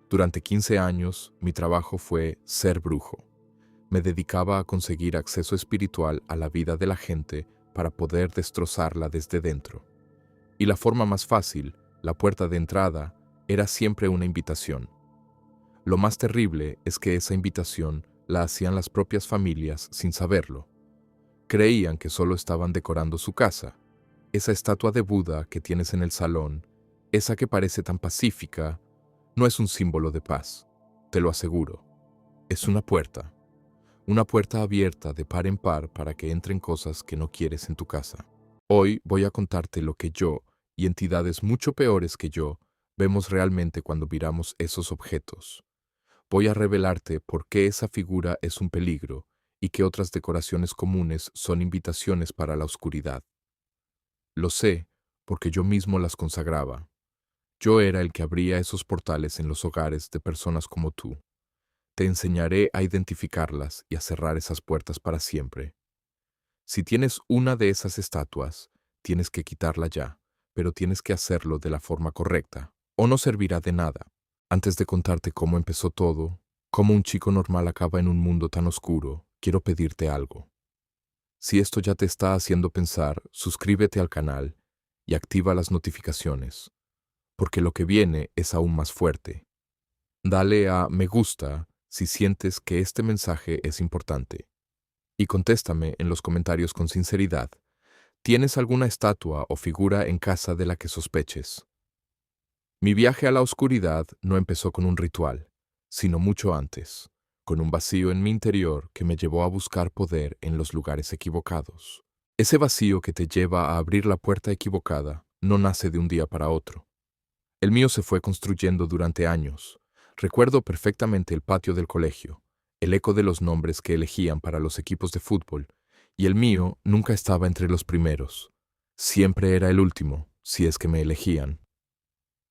Durante 15 años, mi trabajo fue ser brujo. Me dedicaba a conseguir acceso espiritual a la vida de la gente para poder destrozarla desde dentro. Y la forma más fácil, la puerta de entrada, era siempre una invitación. Lo más terrible es que esa invitación la hacían las propias familias sin saberlo. Creían que solo estaban decorando su casa. Esa estatua de Buda que tienes en el salón, esa que parece tan pacífica, no es un símbolo de paz, te lo aseguro. Es una puerta abierta de par en par para que entren cosas que no quieres en tu casa. Hoy voy a contarte lo que yo, y entidades mucho peores que yo, vemos realmente cuando miramos esos objetos. Voy a revelarte por qué esa figura es un peligro y que otras decoraciones comunes son invitaciones para la oscuridad. Lo sé porque yo mismo las consagraba. Yo era el que abría esos portales en los hogares de personas como tú. Te enseñaré a identificarlas y a cerrar esas puertas para siempre. Si tienes una de esas estatuas, tienes que quitarla ya, pero tienes que hacerlo de la forma correcta, o no servirá de nada. Antes de contarte cómo empezó todo, cómo un chico normal acaba en un mundo tan oscuro, quiero pedirte algo. Si esto ya te está haciendo pensar, suscríbete al canal y activa las notificaciones, porque lo que viene es aún más fuerte. Dale a me gusta si sientes que este mensaje es importante. Y contéstame en los comentarios con sinceridad. ¿Tienes alguna estatua o figura en casa de la que sospeches? Mi viaje a la oscuridad no empezó con un ritual, sino mucho antes, con un vacío en mi interior que me llevó a buscar poder en los lugares equivocados. Ese vacío que te lleva a abrir la puerta equivocada no nace de un día para otro. El mío se fue construyendo durante años. Recuerdo perfectamente el patio del colegio, el eco de los nombres que elegían para los equipos de fútbol, y el mío nunca estaba entre los primeros. Siempre era el último, si es que me elegían.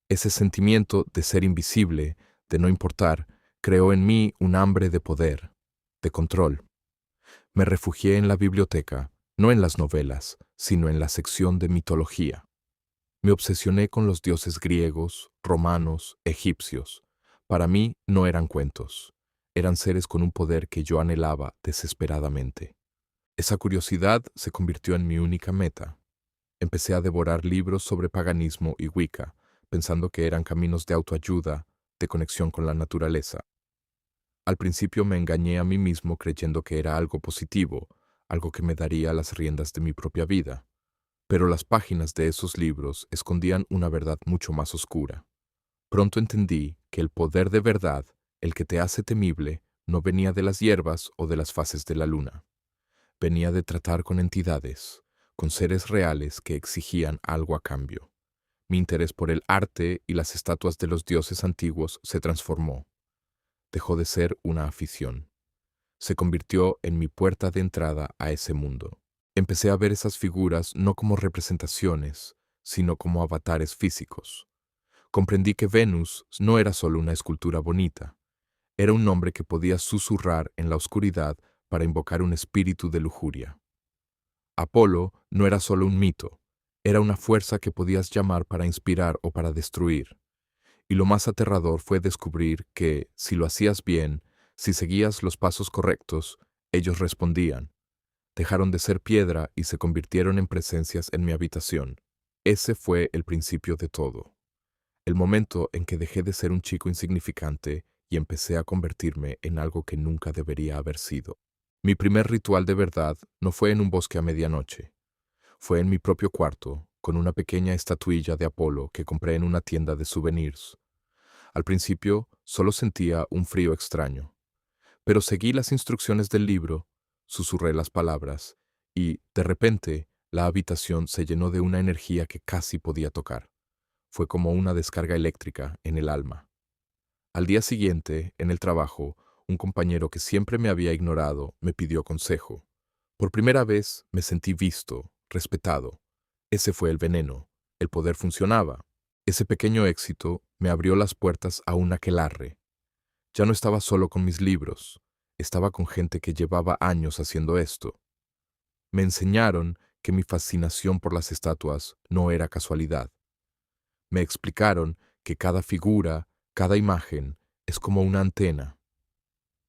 Ese sentimiento de ser invisible, de no importar, creó en mí un hambre de poder, de control. Me refugié en la biblioteca, no en las novelas, sino en la sección de mitología. Me obsesioné con los dioses griegos, romanos, egipcios. Para mí no eran cuentos, eran seres con un poder que yo anhelaba desesperadamente. Esa curiosidad se convirtió en mi única meta. Empecé a devorar libros sobre paganismo y Wicca, pensando que eran caminos de autoayuda, de conexión con la naturaleza. Al principio me engañé a mí mismo creyendo que era algo positivo, algo que me daría las riendas de mi propia vida. Pero las páginas de esos libros escondían una verdad mucho más oscura. Pronto entendí que el poder de verdad, el que te hace temible, no venía de las hierbas o de las fases de la luna. Venía de tratar con entidades, con seres reales que exigían algo a cambio. Mi interés por el arte y las estatuas de los dioses antiguos se transformó. Dejó de ser una afición. Se convirtió en mi puerta de entrada a ese mundo. Empecé a ver esas figuras no como representaciones, sino como avatares físicos. Comprendí que Venus no era solo una escultura bonita, era un nombre que podía susurrar en la oscuridad para invocar un espíritu de lujuria. Apolo no era solo un mito, era una fuerza que podías llamar para inspirar o para destruir. Y lo más aterrador fue descubrir que, si lo hacías bien, si seguías los pasos correctos, ellos respondían. Dejaron de ser piedra y se convirtieron en presencias en mi habitación. Ese fue el principio de todo. El momento en que dejé de ser un chico insignificante y empecé a convertirme en algo que nunca debería haber sido. Mi primer ritual de verdad no fue en un bosque a medianoche. Fue en mi propio cuarto, con una pequeña estatuilla de Apolo que compré en una tienda de souvenirs. Al principio solo sentía un frío extraño, pero seguí las instrucciones del libro, susurré las palabras, y, de repente, la habitación se llenó de una energía que casi podía tocar. Fue como una descarga eléctrica en el alma. Al día siguiente, en el trabajo, un compañero que siempre me había ignorado me pidió consejo. Por primera vez me sentí visto, respetado. Ese fue el veneno. El poder funcionaba. Ese pequeño éxito me abrió las puertas a un aquelarre. Ya no estaba solo con mis libros, estaba con gente que llevaba años haciendo esto. Me enseñaron que mi fascinación por las estatuas no era casualidad. Me explicaron que cada figura, cada imagen, es como una antena.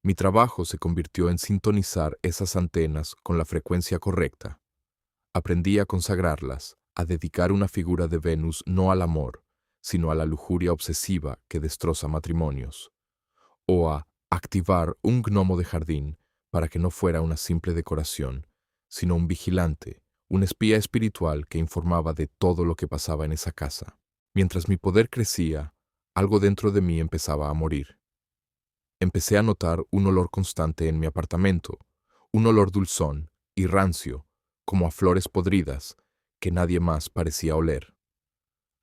Mi trabajo se convirtió en sintonizar esas antenas con la frecuencia correcta. Aprendí a consagrarlas, a dedicar una figura de Venus no al amor, sino a la lujuria obsesiva que destroza matrimonios, o a activar un gnomo de jardín para que no fuera una simple decoración, sino un vigilante, un espía espiritual que informaba de todo lo que pasaba en esa casa. Mientras mi poder crecía, algo dentro de mí empezaba a morir. Empecé a notar un olor constante en mi apartamento, un olor dulzón y rancio, como a flores podridas, que nadie más parecía oler.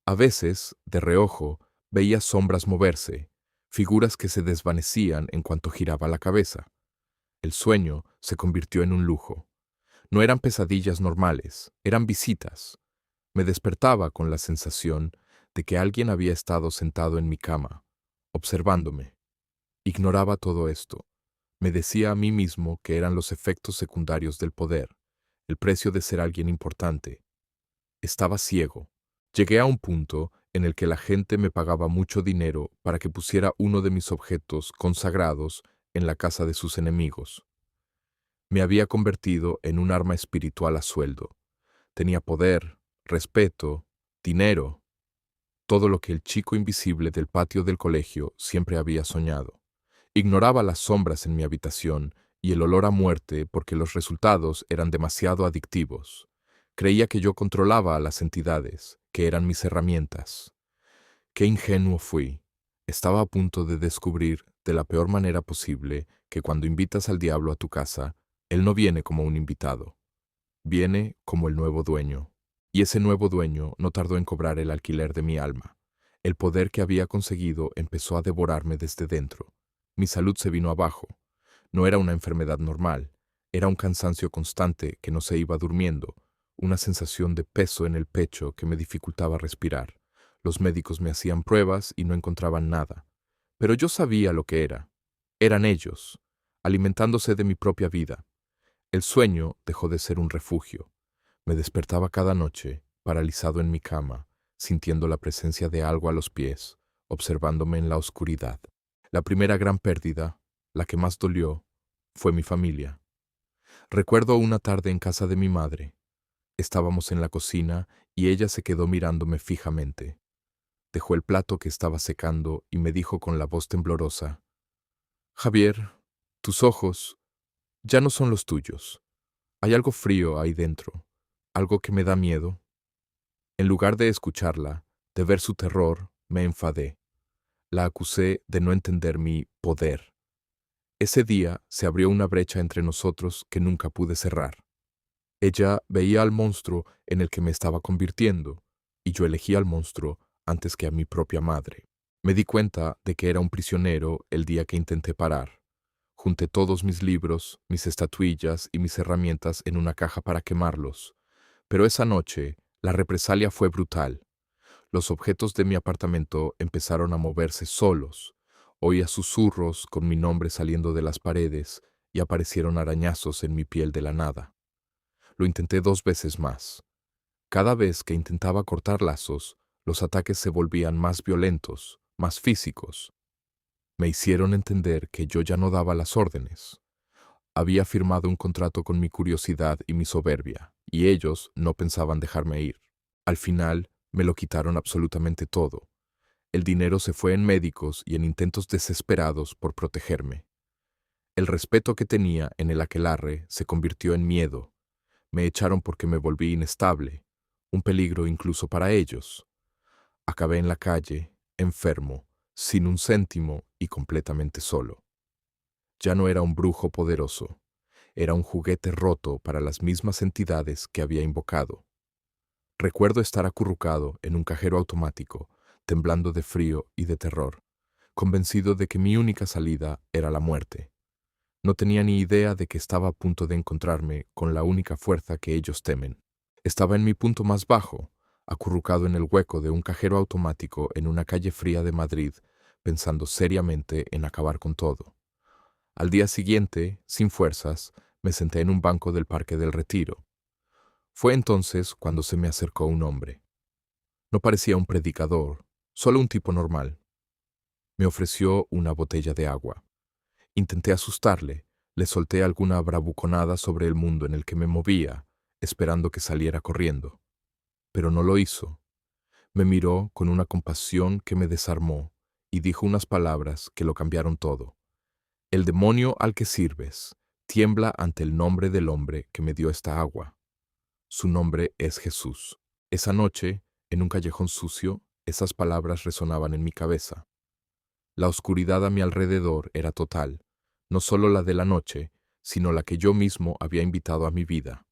A veces, de reojo, veía sombras moverse, figuras que se desvanecían en cuanto giraba la cabeza. El sueño se convirtió en un lujo. No eran pesadillas normales, eran visitas. Me despertaba con la sensación de que alguien había estado sentado en mi cama, observándome. Ignoraba todo esto. Me decía a mí mismo que eran los efectos secundarios del poder, el precio de ser alguien importante. Estaba ciego. Llegué a un punto en el que la gente me pagaba mucho dinero para que pusiera uno de mis objetos consagrados en la casa de sus enemigos. Me había convertido en un arma espiritual a sueldo. Tenía poder, respeto, dinero, todo lo que el chico invisible del patio del colegio siempre había soñado. Ignoraba las sombras en mi habitación y el olor a muerte porque los resultados eran demasiado adictivos. Creía que yo controlaba a las entidades, que eran mis herramientas. Qué ingenuo fui. Estaba a punto de descubrir, de la peor manera posible, que cuando invitas al diablo a tu casa, él no viene como un invitado. Viene como el nuevo dueño. Y ese nuevo dueño no tardó en cobrar el alquiler de mi alma. El poder que había conseguido empezó a devorarme desde dentro. Mi salud se vino abajo. No era una enfermedad normal. Era un cansancio constante que no se iba durmiendo, una sensación de peso en el pecho que me dificultaba respirar. Los médicos me hacían pruebas y no encontraban nada. Pero yo sabía lo que era. Eran ellos, alimentándose de mi propia vida. El sueño dejó de ser un refugio. Me despertaba cada noche, paralizado en mi cama, sintiendo la presencia de algo a los pies, observándome en la oscuridad. La primera gran pérdida, la que más dolió, fue mi familia. Recuerdo una tarde en casa de mi madre. Estábamos en la cocina y ella se quedó mirándome fijamente. Dejó el plato que estaba secando y me dijo con la voz temblorosa: «Javier, tus ojos ya no son los tuyos. Hay algo frío ahí dentro, algo que me da miedo». En lugar de escucharla, de ver su terror, me enfadé. La acusé de no entender mi poder. Ese día se abrió una brecha entre nosotros que nunca pude cerrar. Ella veía al monstruo en el que me estaba convirtiendo, y yo elegí al monstruo antes que a mi propia madre. Me di cuenta de que era un prisionero el día que intenté parar. Junté todos mis libros, mis estatuillas y mis herramientas en una caja para quemarlos. Pero esa noche, la represalia fue brutal. Los objetos de mi apartamento empezaron a moverse solos. Oía susurros con mi nombre saliendo de las paredes y aparecieron arañazos en mi piel de la nada. Lo intenté 2 veces más. Cada vez que intentaba cortar lazos, los ataques se volvían más violentos, más físicos. Me hicieron entender que yo ya no daba las órdenes. Había firmado un contrato con mi curiosidad y mi soberbia, y ellos no pensaban dejarme ir. Al final, me lo quitaron absolutamente todo. El dinero se fue en médicos y en intentos desesperados por protegerme. El respeto que tenía en el aquelarre se convirtió en miedo. Me echaron porque me volví inestable, un peligro incluso para ellos. Acabé en la calle, enfermo, sin un céntimo y completamente solo. Ya no era un brujo poderoso, era un juguete roto para las mismas entidades que había invocado. Recuerdo estar acurrucado en un cajero automático, temblando de frío y de terror, convencido de que mi única salida era la muerte. No tenía ni idea de que estaba a punto de encontrarme con la única fuerza que ellos temen. Estaba en mi punto más bajo, acurrucado en el hueco de un cajero automático en una calle fría de Madrid, pensando seriamente en acabar con todo. Al día siguiente, sin fuerzas, me senté en un banco del Parque del Retiro. Fue entonces cuando se me acercó un hombre. No parecía un predicador, solo un tipo normal. Me ofreció una botella de agua. Intenté asustarle, le solté alguna bravuconada sobre el mundo en el que me movía, esperando que saliera corriendo. Pero no lo hizo. Me miró con una compasión que me desarmó y dijo unas palabras que lo cambiaron todo. El demonio al que sirves tiembla ante el nombre del hombre que me dio esta agua. Su nombre es Jesús. Esa noche, en un callejón sucio, esas palabras resonaban en mi cabeza. La oscuridad a mi alrededor era total, no solo la de la noche, sino la que yo mismo había invitado a mi vida.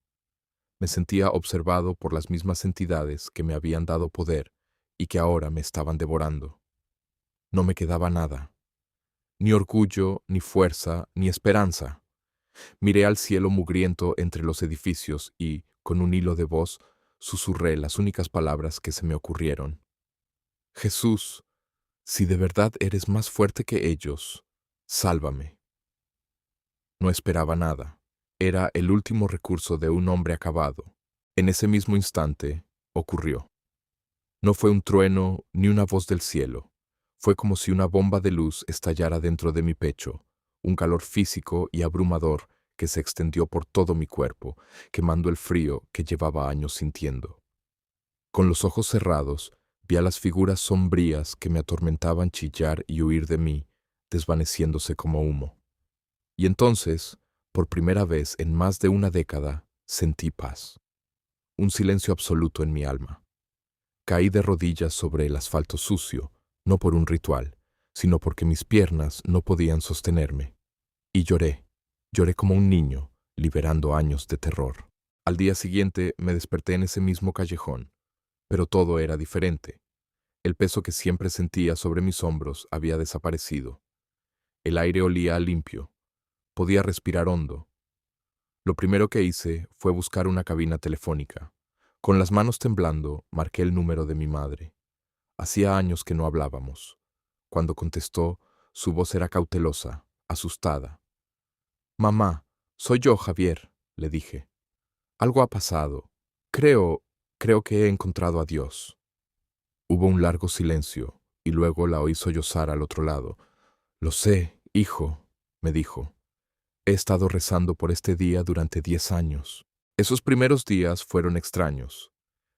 Me sentía observado por las mismas entidades que me habían dado poder y que ahora me estaban devorando. No me quedaba nada, ni orgullo, ni fuerza, ni esperanza. Miré al cielo mugriento entre los edificios y, con un hilo de voz, susurré las únicas palabras que se me ocurrieron. Jesús, si de verdad eres más fuerte que ellos, sálvame. No esperaba nada. Era el último recurso de un hombre acabado. En ese mismo instante, ocurrió. No fue un trueno ni una voz del cielo. Fue como si una bomba de luz estallara dentro de mi pecho, un calor físico y abrumador que se extendió por todo mi cuerpo, quemando el frío que llevaba años sintiendo. Con los ojos cerrados, vi a las figuras sombrías que me atormentaban chillar y huir de mí, desvaneciéndose como humo. Y entonces, por primera vez en más de una década, sentí paz. Un silencio absoluto en mi alma. Caí de rodillas sobre el asfalto sucio, no por un ritual, sino porque mis piernas no podían sostenerme. Y lloré como un niño, liberando años de terror. Al día siguiente me desperté en ese mismo callejón, pero todo era diferente. El peso que siempre sentía sobre mis hombros había desaparecido. El aire olía a limpio. Podía respirar hondo. Lo primero que hice fue buscar una cabina telefónica. Con las manos temblando, marqué el número de mi madre. Hacía años que no hablábamos. Cuando contestó, su voz era cautelosa, asustada. «Mamá, soy yo, Javier», le dije. «Algo ha pasado. Creo que he encontrado a Dios». Hubo un largo silencio, y luego la oí sollozar al otro lado. «Lo sé, hijo», me dijo. «He estado rezando por este día durante 10 años». Esos primeros días fueron extraños.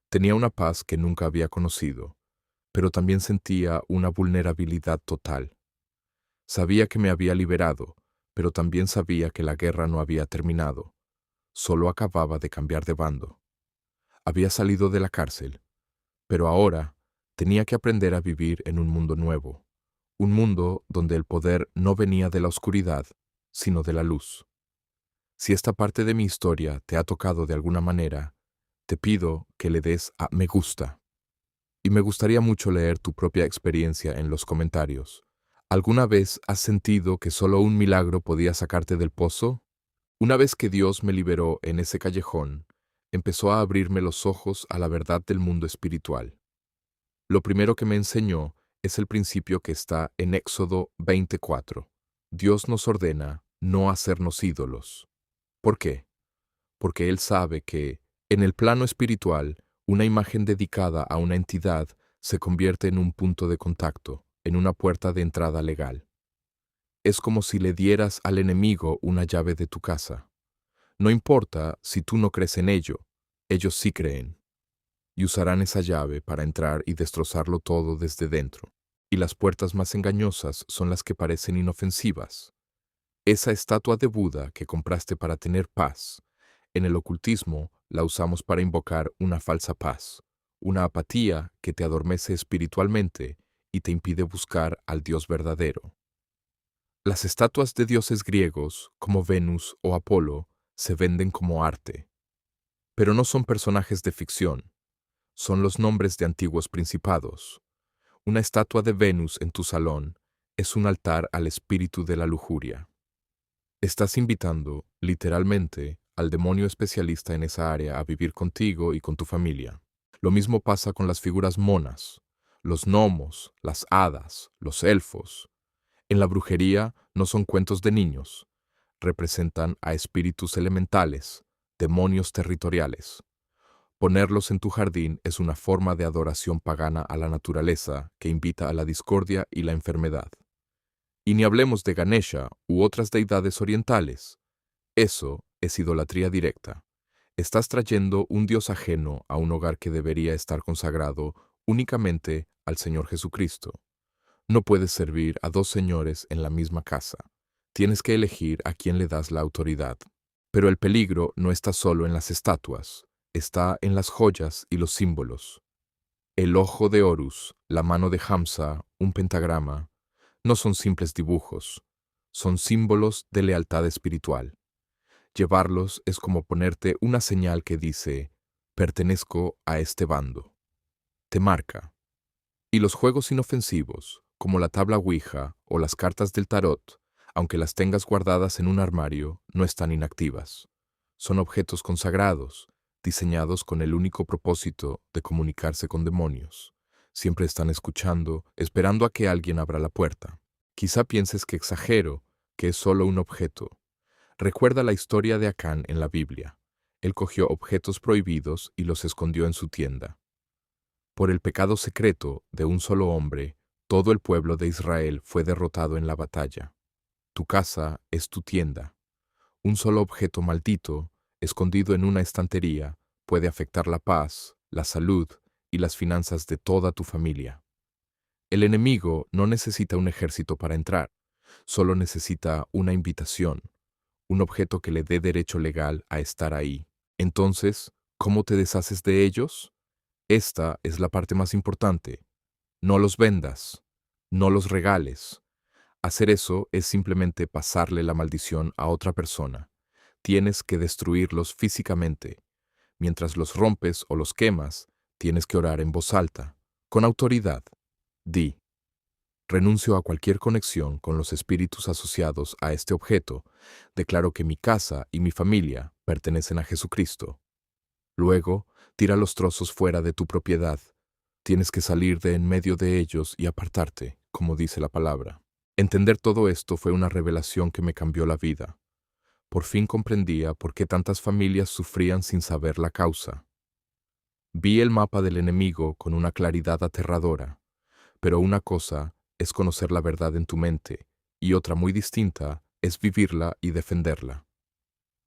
Tenía una paz que nunca había conocido, pero también sentía una vulnerabilidad total. Sabía que me había liberado, pero también sabía que la guerra no había terminado. Solo acababa de cambiar de bando. Había salido de la cárcel, pero ahora tenía que aprender a vivir en un mundo nuevo, un mundo donde el poder no venía de la oscuridad, sino de la luz. Si esta parte de mi historia te ha tocado de alguna manera, te pido que le des a me gusta. Y me gustaría mucho leer tu propia experiencia en los comentarios. ¿Alguna vez has sentido que solo un milagro podía sacarte del pozo? Una vez que Dios me liberó en ese callejón, empezó a abrirme los ojos a la verdad del mundo espiritual. Lo primero que me enseñó es el principio que está en Éxodo 24. Dios nos ordena no hacernos ídolos. ¿Por qué? Porque Él sabe que, en el plano espiritual, una imagen dedicada a una entidad se convierte en un punto de contacto, en una puerta de entrada legal. Es como si le dieras al enemigo una llave de tu casa. No importa si tú no crees en ello, ellos sí creen. Y usarán esa llave para entrar y destrozarlo todo desde dentro. Y las puertas más engañosas son las que parecen inofensivas. Esa estatua de Buda que compraste para tener paz, en el ocultismo la usamos para invocar una falsa paz, una apatía que te adormece espiritualmente y te impide buscar al Dios verdadero. Las estatuas de dioses griegos, como Venus o Apolo, se venden como arte. Pero no son personajes de ficción, son los nombres de antiguos principados. Una estatua de Venus en tu salón es un altar al espíritu de la lujuria. Estás invitando, literalmente, al demonio especialista en esa área a vivir contigo y con tu familia. Lo mismo pasa con las figuras monas, los gnomos, las hadas, los elfos. En la brujería no son cuentos de niños, representan a espíritus elementales, demonios territoriales. Ponerlos en tu jardín es una forma de adoración pagana a la naturaleza que invita a la discordia y la enfermedad. Y ni hablemos de Ganesha u otras deidades orientales. Eso es idolatría directa. Estás trayendo un dios ajeno a un hogar que debería estar consagrado únicamente al Señor Jesucristo. No puedes servir a dos señores en la misma casa. Tienes que elegir a quién le das la autoridad. Pero el peligro no está solo en las estatuas, está en las joyas y los símbolos. El ojo de Horus, la mano de Hamsa, un pentagrama, no son simples dibujos, son símbolos de lealtad espiritual. Llevarlos es como ponerte una señal que dice, pertenezco a este bando. Te marca. Y los juegos inofensivos, como la tabla Ouija o las cartas del tarot, aunque las tengas guardadas en un armario, no están inactivas. Son objetos consagrados, diseñados con el único propósito de comunicarse con demonios. Siempre están escuchando, esperando a que alguien abra la puerta. Quizá pienses que exagero, que es solo un objeto. Recuerda la historia de Acán en la Biblia. Él cogió objetos prohibidos y los escondió en su tienda. Por el pecado secreto de un solo hombre, todo el pueblo de Israel fue derrotado en la batalla. Tu casa es tu tienda. Un solo objeto maldito, escondido en una estantería, puede afectar la paz, la salud y las finanzas de toda tu familia. El enemigo no necesita un ejército para entrar, solo necesita una invitación, un objeto que le dé derecho legal a estar ahí. Entonces, ¿cómo te deshaces de ellos? Esta es la parte más importante. No los vendas, no los regales. Hacer eso es simplemente pasarle la maldición a otra persona. Tienes que destruirlos físicamente. Mientras los rompes o los quemas, tienes que orar en voz alta, con autoridad. Di, renuncio a cualquier conexión con los espíritus asociados a este objeto. Declaro que mi casa y mi familia pertenecen a Jesucristo. Luego, tira los trozos fuera de tu propiedad. Tienes que salir de en medio de ellos y apartarte, como dice la palabra. Entender todo esto fue una revelación que me cambió la vida. Por fin comprendía por qué tantas familias sufrían sin saber la causa. Vi el mapa del enemigo con una claridad aterradora, pero una cosa es conocer la verdad en tu mente, y otra muy distinta es vivirla y defenderla.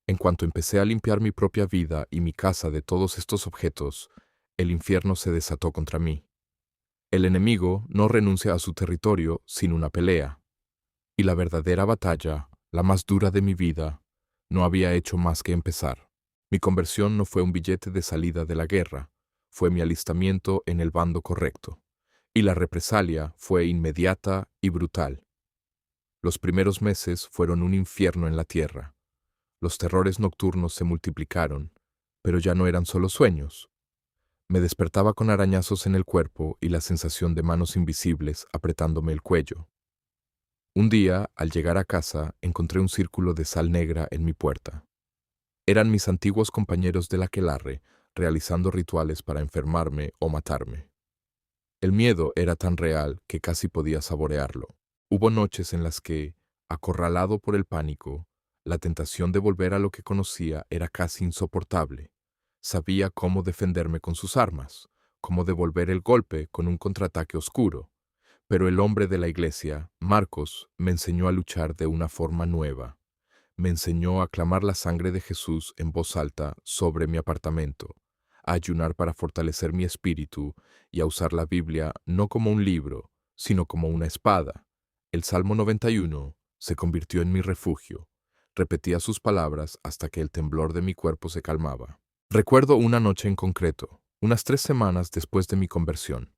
En cuanto empecé a limpiar mi propia vida y mi casa de todos estos objetos, el infierno se desató contra mí. El enemigo no renuncia a su territorio sin una pelea. Y la verdadera batalla, la más dura de mi vida, no había hecho más que empezar. Mi conversión no fue un billete de salida de la guerra, fue mi alistamiento en el bando correcto. Y la represalia fue inmediata y brutal. Los primeros meses fueron un infierno en la tierra. Los terrores nocturnos se multiplicaron, pero ya no eran solo sueños. Me despertaba con arañazos en el cuerpo y la sensación de manos invisibles apretándome el cuello. Un día, al llegar a casa, encontré un círculo de sal negra en mi puerta. Eran mis antiguos compañeros del aquelarre, realizando rituales para enfermarme o matarme. El miedo era tan real que casi podía saborearlo. Hubo noches en las que, acorralado por el pánico, la tentación de volver a lo que conocía era casi insoportable. Sabía cómo defenderme con sus armas, cómo devolver el golpe con un contraataque oscuro. Pero el hombre de la iglesia, Marcos, me enseñó a luchar de una forma nueva. Me enseñó a clamar la sangre de Jesús en voz alta sobre mi apartamento, a ayunar para fortalecer mi espíritu y a usar la Biblia no como un libro, sino como una espada. El Salmo 91 se convirtió en mi refugio. Repetía sus palabras hasta que el temblor de mi cuerpo se calmaba. Recuerdo una noche en concreto, unas 3 semanas después de mi conversión.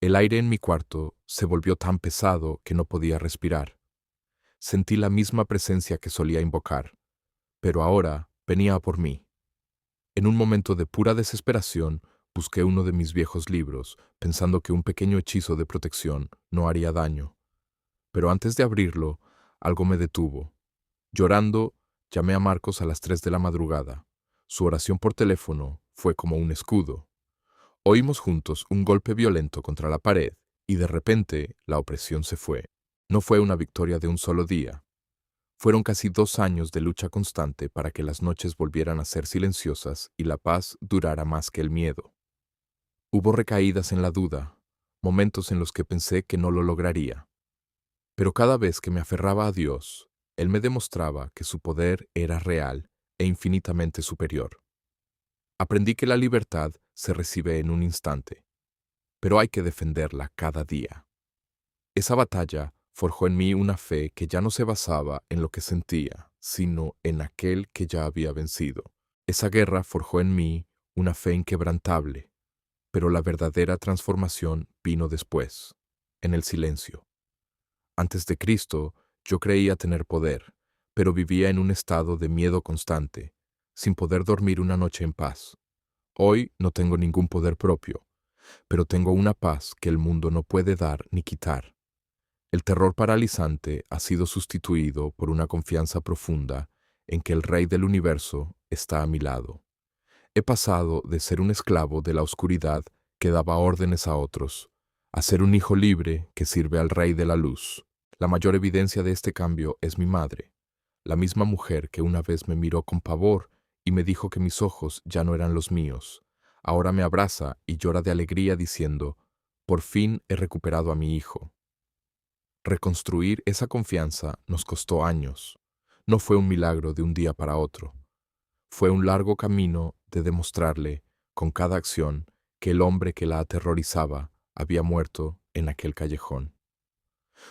El aire en mi cuarto se volvió tan pesado que no podía respirar. Sentí la misma presencia que solía invocar, pero ahora venía a por mí. En un momento de pura desesperación, busqué uno de mis viejos libros, pensando que un pequeño hechizo de protección no haría daño. Pero antes de abrirlo, algo me detuvo. Llorando, llamé a Marcos a las 3 de la madrugada. Su oración por teléfono fue como un escudo. Oímos juntos un golpe violento contra la pared y de repente la opresión se fue. No fue una victoria de un solo día. Fueron casi 2 años de lucha constante para que las noches volvieran a ser silenciosas y la paz durara más que el miedo. Hubo recaídas en la duda, momentos en los que pensé que no lo lograría. Pero cada vez que me aferraba a Dios, Él me demostraba que su poder era real e infinitamente superior. Aprendí que la libertad se recibe en un instante, pero hay que defenderla cada día. Esa batalla forjó en mí una fe que ya no se basaba en lo que sentía, sino en aquel que ya había vencido. Esa guerra forjó en mí una fe inquebrantable, pero la verdadera transformación vino después, en el silencio. Antes de Cristo, yo creía tener poder, pero vivía en un estado de miedo constante, sin poder dormir una noche en paz. Hoy no tengo ningún poder propio, pero tengo una paz que el mundo no puede dar ni quitar. El terror paralizante ha sido sustituido por una confianza profunda en que el Rey del universo está a mi lado. He pasado de ser un esclavo de la oscuridad que daba órdenes a otros, a ser un hijo libre que sirve al Rey de la luz. La mayor evidencia de este cambio es mi madre, la misma mujer que una vez me miró con pavor y me dijo que mis ojos ya no eran los míos. Ahora me abraza y llora de alegría diciendo, por fin he recuperado a mi hijo. Reconstruir esa confianza nos costó años. No fue un milagro de un día para otro. Fue un largo camino de demostrarle, con cada acción, que el hombre que la aterrorizaba había muerto en aquel callejón.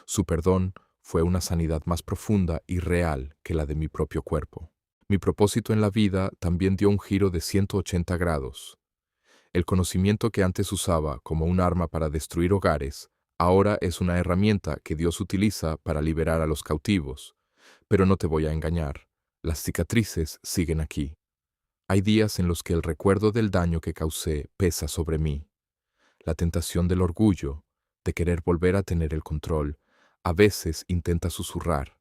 Su perdón fue una sanidad más profunda y real que la de mi propio cuerpo. Mi propósito en la vida también dio un giro de 180 grados. El conocimiento que antes usaba como un arma para destruir hogares, ahora es una herramienta que Dios utiliza para liberar a los cautivos. Pero no te voy a engañar, las cicatrices siguen aquí. Hay días en los que el recuerdo del daño que causé pesa sobre mí. La tentación del orgullo, de querer volver a tener el control, a veces intenta susurrar.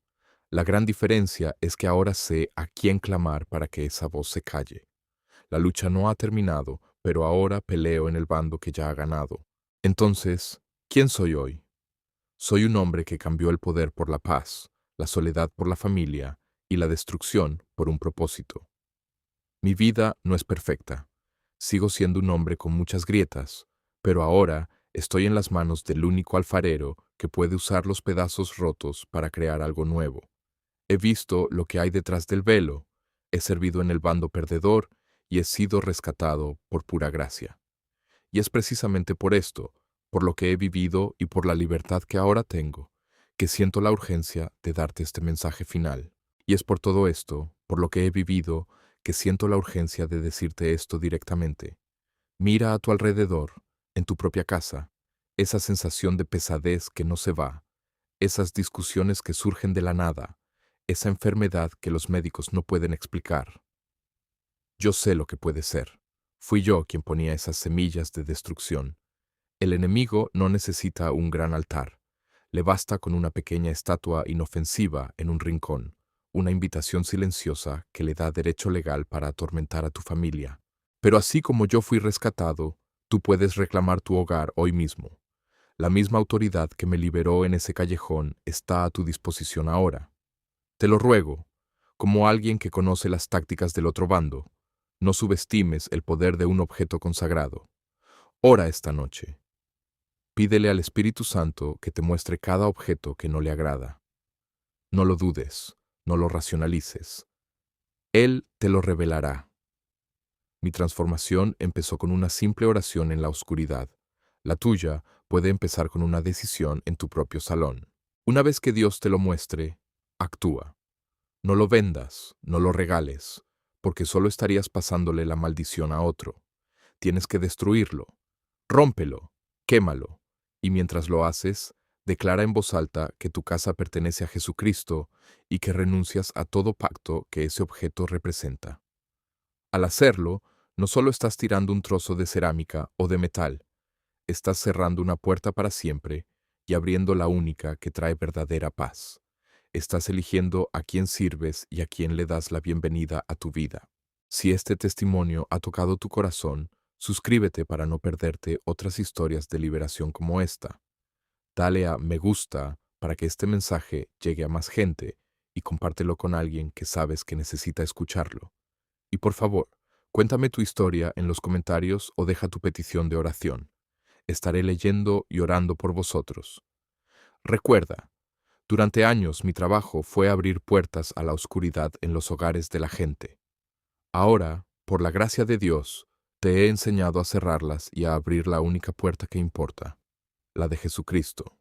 La gran diferencia es que ahora sé a quién clamar para que esa voz se calle. La lucha no ha terminado, pero ahora peleo en el bando que ya ha ganado. Entonces, ¿quién soy hoy? Soy un hombre que cambió el poder por la paz, la soledad por la familia y la destrucción por un propósito. Mi vida no es perfecta. Sigo siendo un hombre con muchas grietas, pero ahora estoy en las manos del único alfarero que puede usar los pedazos rotos para crear algo nuevo. He visto lo que hay detrás del velo, he servido en el bando perdedor y he sido rescatado por pura gracia. Y es precisamente por esto, por lo que he vivido y por la libertad que ahora tengo, que siento la urgencia de darte este mensaje final. Y es por todo esto, por lo que he vivido, que siento la urgencia de decirte esto directamente. Mira a tu alrededor, en tu propia casa, esa sensación de pesadez que no se va, esas discusiones que surgen de la nada, esa enfermedad que los médicos no pueden explicar. Yo sé lo que puede ser. Fui yo quien ponía esas semillas de destrucción. El enemigo no necesita un gran altar. Le basta con una pequeña estatua inofensiva en un rincón, una invitación silenciosa que le da derecho legal para atormentar a tu familia. Pero así como yo fui rescatado, tú puedes reclamar tu hogar hoy mismo. La misma autoridad que me liberó en ese callejón está a tu disposición ahora. Te lo ruego, como alguien que conoce las tácticas del otro bando, no subestimes el poder de un objeto consagrado. Ora esta noche. Pídele al Espíritu Santo que te muestre cada objeto que no le agrada. No lo dudes, no lo racionalices. Él te lo revelará. Mi transformación empezó con una simple oración en la oscuridad. La tuya puede empezar con una decisión en tu propio salón. Una vez que Dios te lo muestre, actúa. No lo vendas, no lo regales, porque solo estarías pasándole la maldición a otro. Tienes que destruirlo. Rómpelo, quémalo, y mientras lo haces, declara en voz alta que tu casa pertenece a Jesucristo y que renuncias a todo pacto que ese objeto representa. Al hacerlo, no solo estás tirando un trozo de cerámica o de metal, estás cerrando una puerta para siempre y abriendo la única que trae verdadera paz. Estás eligiendo a quién sirves y a quién le das la bienvenida a tu vida. Si este testimonio ha tocado tu corazón, suscríbete para no perderte otras historias de liberación como esta. Dale a me gusta para que este mensaje llegue a más gente y compártelo con alguien que sabes que necesita escucharlo. Y por favor, cuéntame tu historia en los comentarios o deja tu petición de oración. Estaré leyendo y orando por vosotros. Recuerda, durante años mi trabajo fue abrir puertas a la oscuridad en los hogares de la gente. Ahora, por la gracia de Dios, te he enseñado a cerrarlas y a abrir la única puerta que importa, la de Jesucristo.